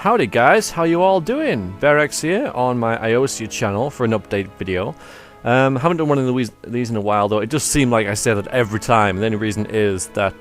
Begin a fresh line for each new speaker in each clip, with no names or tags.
Howdy guys, how you all doing? Verex here on my Iiosia channel for an update video. Haven't done one of these in a while though. It just seemed like I say that every time. The only reason is that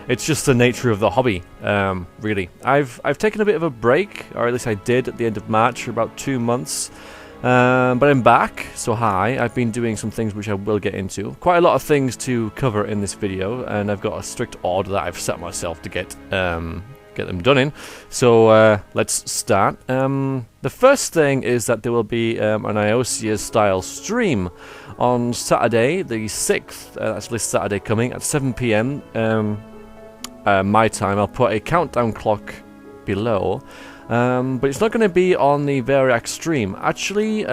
it's just the nature of the hobby, really. I've taken a bit of a break, or at least I did at the end of March for about 2 months. But I'm back, so hi. I've been doing some things which I will get into. Quite a lot of things to cover in this video, and I've got a strict order that I've set myself to get them done in. So let's start. The first thing is that there will be an Iiosia style stream on Saturday the 6th, that's this Saturday coming at 7 PM my time. I'll put a countdown clock below, but it's not going to be on the Variax stream. Actually,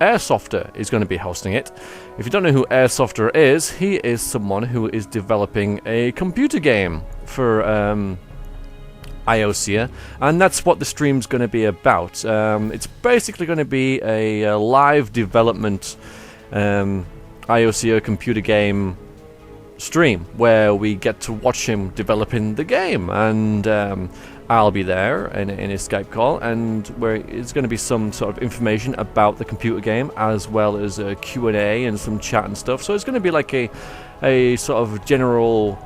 Airsofter is going to be hosting it. If you don't know who Airsofter is, he is someone who is developing a computer game for Iiosia, and that's what the stream's going to be about. It's basically going to be a live development Iiosia computer game stream where we get to watch him developing the game, and I'll be there in his Skype call, and where it's going to be some sort of information about the computer game as well as a Q&A and some chat and stuff. So it's going to be like a sort of general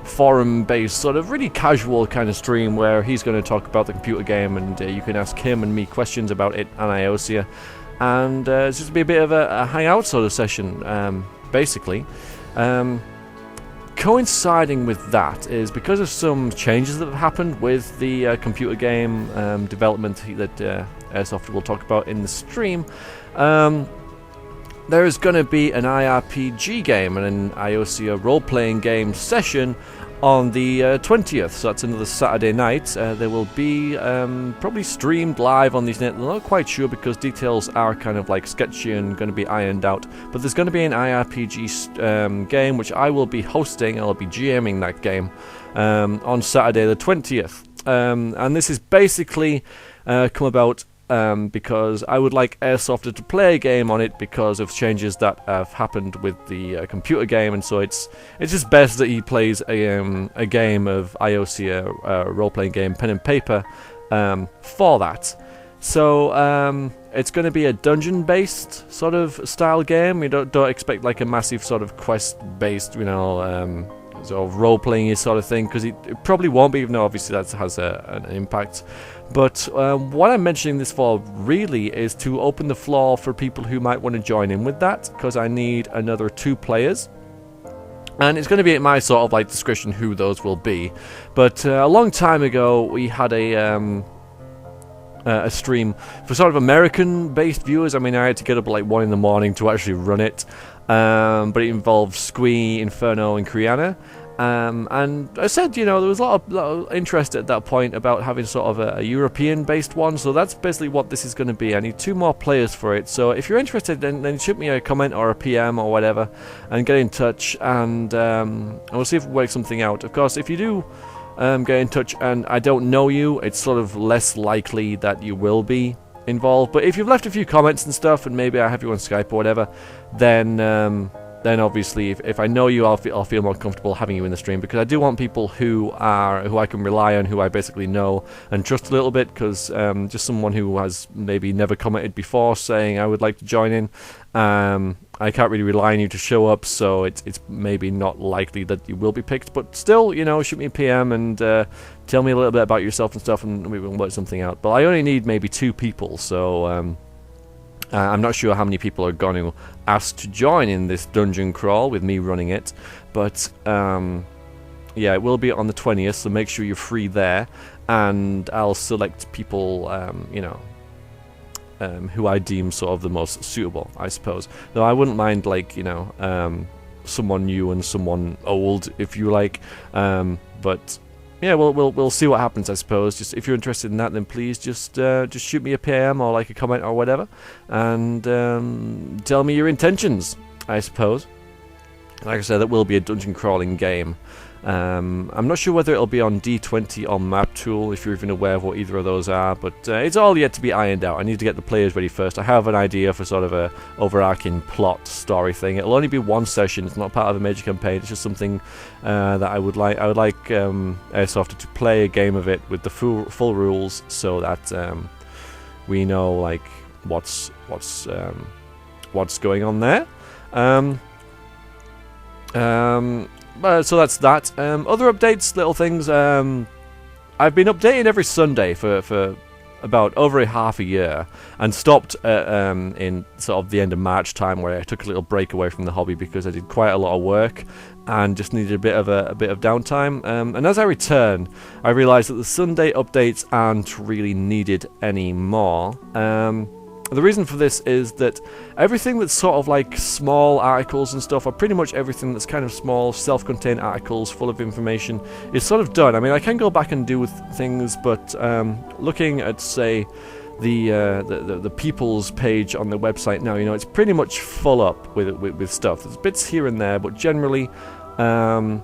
forum-based, sort of really casual kind of stream where he's going to talk about the computer game, and you can ask him and me questions about it and Iiosia, and it's just be a bit of a hangout sort of session, basically. Coinciding with that is because of some changes that have happened with the computer game development that Airsoft will talk about in the stream. There is going to be an IRPG game and an Iiosia role-playing game session on the 20th, so that's another Saturday night. They will be probably streamed live on these net. I'm not quite sure because details are kind of like sketchy and going to be ironed out, but there's going to be an IRPG game which I will be hosting. I'll be GMing that game on Saturday the 20th, and this is basically come about because I would like Airsofter to play a game on it because of changes that have happened with the computer game, and so it's just best that he plays a game of Iiosia role-playing game, pen and paper, for that. So it's going to be a dungeon-based sort of style game. You don't expect like a massive sort of quest-based, you know, sort of role-playing sort of thing, because it probably won't be, even though obviously that has an impact. But what I'm mentioning this for really is to open the floor for people who might want to join in with that, because I need another 2 players. And it's going to be at my sort of like discretion who those will be. But a long time ago we had a stream for sort of American-based viewers. I mean, I had to get up at like 1 in the morning to actually run it. But it involved Squee, Inferno, and Kriana. And I said, you know, there was a lot of interest at that point about having sort of a European-based one, so that's basically what this is going to be. I need 2 more players for it, so if you're interested, then shoot me a comment or a PM or whatever, and get in touch, and we'll see if we work something out. Of course, if you do get in touch and I don't know you, it's sort of less likely that you will be involved. But if you've left a few comments and stuff, and maybe I have you on Skype or whatever, then obviously if I know you, I'll feel more comfortable having you in the stream, because I do want people who I can rely on, who I basically know and trust a little bit, because just someone who has maybe never commented before saying I would like to join in, I can't really rely on you to show up, so it's maybe not likely that you will be picked. But still, you know, shoot me a PM and tell me a little bit about yourself and stuff, and we will work something out. But I only need maybe 2 people, so I'm not sure how many people are going to ask to join in this dungeon crawl with me running it, but yeah, it will be on the 20th, so make sure you're free there, and I'll select people, you know, who I deem sort of the most suitable, I suppose. Though I wouldn't mind, like, you know, someone new and someone old, if you like, but yeah, we'll see what happens, I suppose. Just if you're interested in that, then please just shoot me a PM or like a comment or whatever, and tell me your intentions, I suppose. Like I said, that will be a dungeon crawling game. I'm not sure whether it'll be on D20 or Map Tool, if you're even aware of what either of those are, but it's all yet to be ironed out. I need to get the players ready first. I have an idea for sort of a overarching plot story thing. It'll only be one session. It's not part of a major campaign. It's just something that I would like Airsoft to play a game of it with the full rules, so that we know like what's going on there. So that's that. Other updates, little things. I've been updating every Sunday for about over a half a year, and stopped in sort of the end of March time, where I took a little break away from the hobby because I did quite a lot of work and just needed a bit of downtime. And as I return, I realised that the Sunday updates aren't really needed anymore. The reason for this is that everything that's sort of like small articles and stuff, or pretty much everything that's kind of small, self-contained articles full of information, is sort of done. I mean, I can go back and do with things, but looking at, say, the people's page on the website now, it's pretty much full up with stuff. There's bits here and there, but generally, the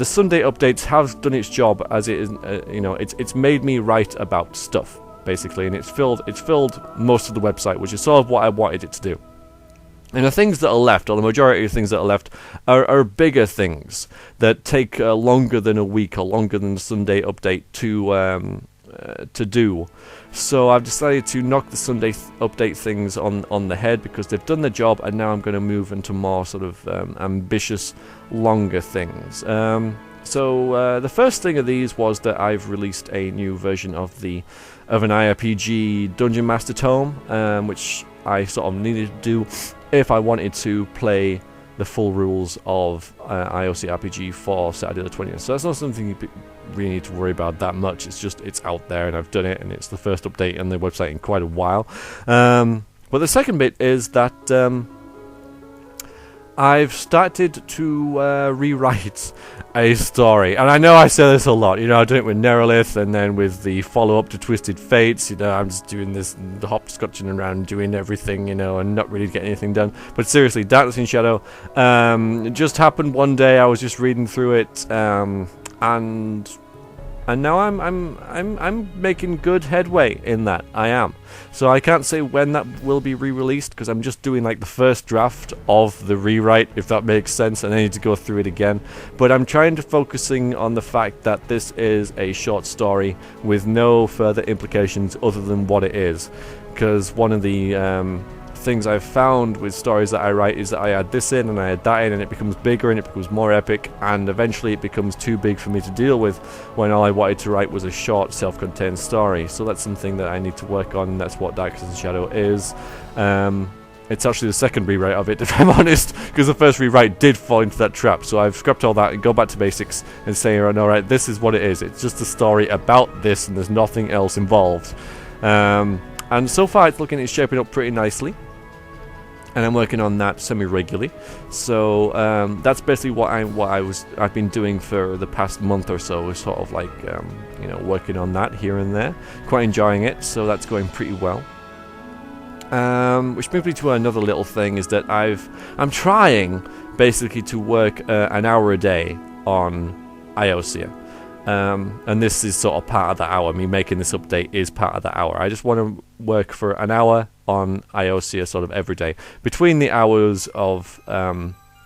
Sunday updates have done its job, as it is. It's made me write about stuff, basically, and it's filled most of the website, which is sort of what I wanted it to do. And the things that are left, or the majority of things that are left, are bigger things that take longer than a week or longer than the Sunday update to do. So I've decided to knock the Sunday update things on the head, because they've done the job, and now I'm going to move into more sort of ambitious, longer things. So the first thing of these was that I've released a new version of an IRPG Dungeon Master Tome, which I sort of needed to do if I wanted to play the full rules of Iiosia RPG for Saturday the 20th. So that's not something you really need to worry about that much. It's just, it's out there and I've done it, and it's the first update on the website in quite a while. But the second bit is that I've started to rewrite a story. And I know I say this a lot. I've done it with Nerolith, and then with the follow-up to Twisted Fates. I'm just doing this, the hopscotching around, doing everything, and not really getting anything done. But seriously, Darkness in Shadow, it just happened one day. I was just reading through it, and now I'm making good headway in that. I am. So I can't say when that will be re-released, because I'm just doing like the first draft of the rewrite, if that makes sense, and I need to go through it again. But I'm trying to focusing on the fact that this is a short story with no further implications other than what it is. Because one of the things I've found with stories that I write is that I add this in and I add that in, and it becomes bigger and it becomes more epic, and eventually it becomes too big for me to deal with, when all I wanted to write was a short self-contained story. So that's something that I need to work on, and that's what Darkness in Shadow is. It's actually the second rewrite of it, if I'm honest, because the first rewrite did fall into that trap. So I've scrapped all that and go back to basics and say, alright, this is what it is. It's just a story about this, and there's nothing else involved. And so far it's shaping up pretty nicely, and I'm working on that semi-regularly. So that's basically what I've been doing for the past month or so, is sort of like working on that here and there, quite enjoying it. So that's going pretty well. Which brings me to another little thing, is that I'm trying basically to work an hour a day on Iiosia. And this is sort of part of that hour. Me making this update is part of that hour. I just want to work for an hour on Iiosia sort of every day. Between the hours of,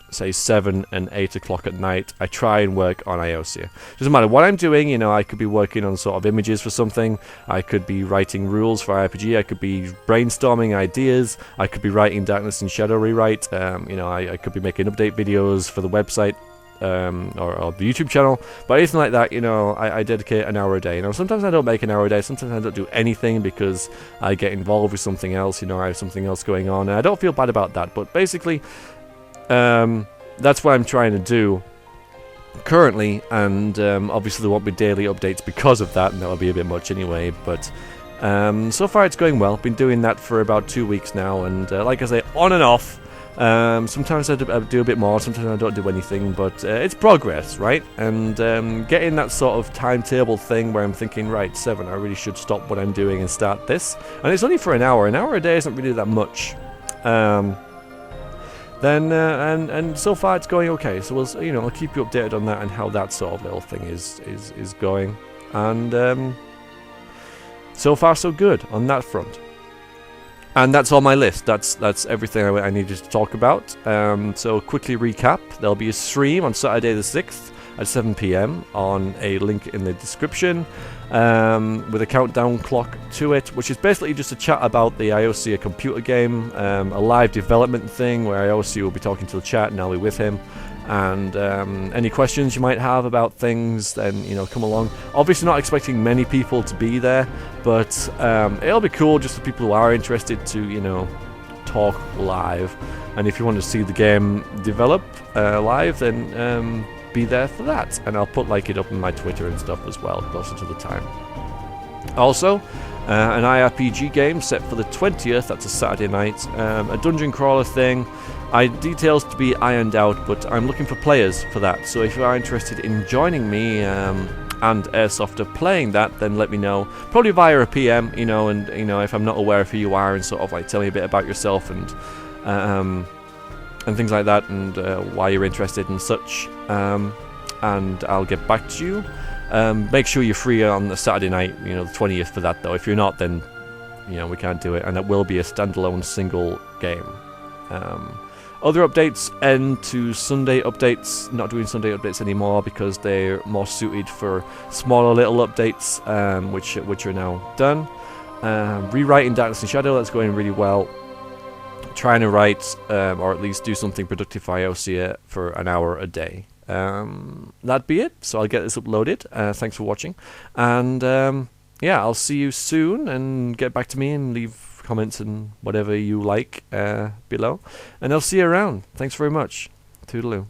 say, 7 and 8 o'clock at night, I try and work on Iiosia. Doesn't matter what I'm doing, I could be working on sort of images for something, I could be writing rules for RPG, I could be brainstorming ideas, I could be writing Darkness in Shadow rewrite, I could be making update videos for the website, or the YouTube channel, but anything like that, I dedicate an hour a day. Sometimes I don't make an hour a day, sometimes I don't do anything because I get involved with something else, I have something else going on, and I don't feel bad about that, but basically, that's what I'm trying to do currently, and obviously there won't be daily updates because of that, and that'll be a bit much anyway, but so far it's going well. Been doing that for about 2 weeks now, and like I say, on and off. Sometimes I do a bit more, sometimes I don't do anything, but it's progress, right? And getting that sort of timetable thing where I'm thinking, right, 7, I really should stop what I'm doing and start this. And it's only for an hour. An hour a day isn't really that much. then and so far it's going okay. So we'll I'll keep you updated on that and how that sort of little thing is going. And so far so good on that front. And that's on my list. That's everything I needed to talk about. So quickly recap. There'll be a stream on Saturday the 6th at 7 p.m. on a link in the description with a countdown clock to it, which is basically just a chat about the Iiosia computer game, a live development thing where Iiosia will be talking to the chat and I'll be with him. And any questions you might have about things, then come along. Obviously not expecting many people to be there, but it'll be cool just for people who are interested to talk live. And if you want to see the game develop live, then be there for that. And I'll put it up on my Twitter and stuff as well closer to the time. Also, an IRPG game set for the 20th. That's a Saturday night. A dungeon crawler thing. Details to be ironed out, but I'm looking for players for that. So if you are interested in joining me and Airsofter playing that, then let me know. Probably via a PM, and if I'm not aware of who you are, and sort of tell me a bit about yourself and things like that, and why you're interested and such. And I'll get back to you. Make sure you're free on the Saturday night, the 20th for that though. If you're not, then we can't do it, and it will be a standalone single game. Other updates end to Sunday updates. Not doing Sunday updates anymore because they're more suited for smaller little updates, which are now done. Rewriting Darkness and Shadow, that's going really well. Trying to write, or at least do something productive for Iiosia for an hour a day. That'd be it. So I'll get this uploaded. Thanks for watching. And I'll see you soon, and get back to me and leave comments and whatever you like below. And I'll see you around. Thanks very much. Toodaloo.